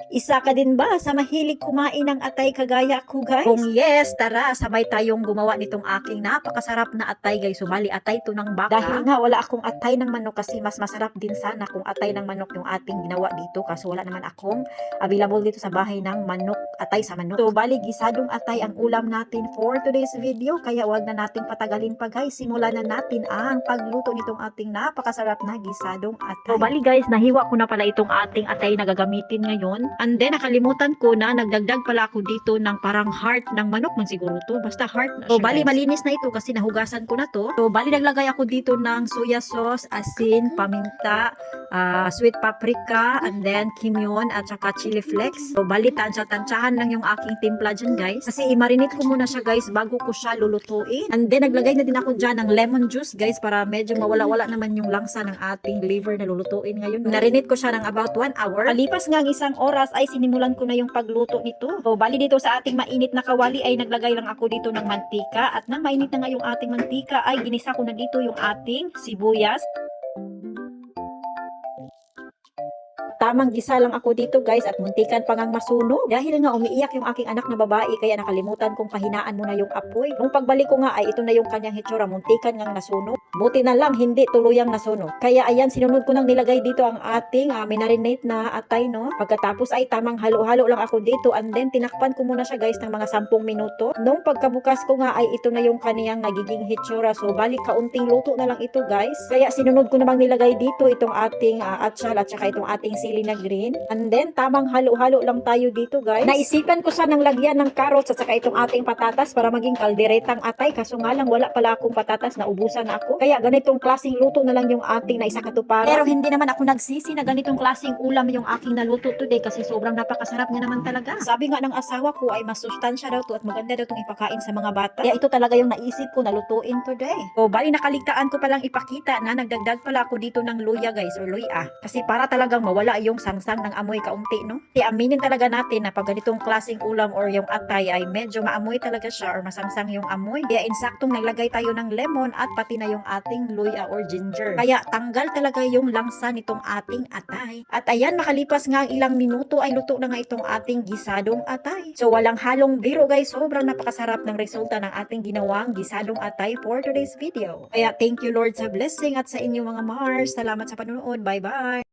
Isa ka din ba sa mahilig kumain ng atay kagaya ko, guys? Kung yes, tara, sabay tayong gumawa nitong aking napakasarap na atay, guys. Sumali atay to ng baka. Dahil nga wala akong atay ng manok kasi mas masarap din sana kung atay ng manok yung ating ginawa dito. Kaso wala naman akong available dito sa bahay ng manok, atay sa manok. So, bali, gisadong atay ang ulam natin for today's video. Kaya wag na nating patagalin pa, guys. Simulan na natin ang pagluto nitong ating napakasarap na gisadong atay. So, bali, guys, nahiwa ko na pala itong ating atay na gagamitin ngayon. And then, nakalimutan ko na nagdagdag pala ako dito ng parang heart ng manok man siguro to. Basta heart na siya. So, bali, malinis na ito kasi nahugasan ko na to. So, bali, naglagay ako dito ng soya sauce, asin, paminta, sweet paprika, and then kimyon, at saka chili flakes. So, bali, tansya-tansyahan lang yung aking timpla dyan, guys. Kasi i-marinate ko muna siya, guys, bago ko siya lulutuin. And then, naglagay na din ako dyan ng lemon juice, guys, para medyo mawala-wala naman yung langsa ng ating liver na lulutuin ngayon. Narinate ko siya ng about 1 hour. Palipas nga ang isang oras ay sinimulan ko na yung pagluto nito. So, bali dito sa ating mainit na kawali ay naglagay lang ako dito ng mantika. At nang mainit na nga yung ating mantika ay ginisa ko na dito yung ating sibuyas. Tamang gisa lang ako dito, guys, at muntikan pa ngang masunog. Dahil nga umiiyak yung aking anak na babae, kaya nakalimutan kong pahinaan muna yung apoy. Nung pagbalik ko nga ay ito na yung kanyang hitsura, muntikan ngang nasunog. Buti na lang hindi tuluyang nasunog. Kaya ayan, sinunod ko nang nilagay dito ang ating marinate na atay, no. Pagkatapos ay tamang halo-halo lang ako dito, and then tinakpan ko muna siya, guys, ng mga 10 minuto. Nung pagkabukas ko nga ay ito na yung kaniyang nagiging hitsura. So balik kaunting luto na lang ito, guys. Kaya sinunod ko namang nilagay dito itong ating atsal at saka itong ating sili na green. And then, tamang halo-halo lang tayo dito, guys. Naisipan ko sanang lagyan ng carrots at saka itong ating patatas para maging kalderetang atay. Kaso nga lang, wala pala akong patatas, naubusan na ako. Kaya ganitong klaseng luto na lang yung ating naisakatuparan. Pero hindi naman ako nagsisi na ganitong klaseng ulam yung aking naluto today kasi sobrang napakasarap niya naman talaga. Sabi nga ng asawa ko ay masustansya daw to at maganda daw itong ipakain sa mga bata. Kaya ito talaga yung naisip ko na lutuin today. O, bali nakaligtaan ko palang ipakita na nagdagdag pala ako dito ng luya, guys, or luya. Kasi para talagang mawala yung sangsang ng amoy kaunti, no? Kasi aminin talaga natin na pag ganitong klaseng ulam or yung atay ay medyo maamoy talaga siya or masangsang yung amoy. Kaya insaktong naglagay tayo ng lemon at pati na yung ating luya or ginger. Kaya tanggal talaga yung langsa nitong ating atay. At ayan, makalipas nga ang ilang minuto ay luto na nga itong ating gisadong atay. So walang halong biro, guys, sobrang napakasarap ng resulta ng ating ginawang gisadong atay for today's video. Kaya thank you, Lord, sa blessing at sa inyo mga Mars. Salamat sa panonood. Bye-bye!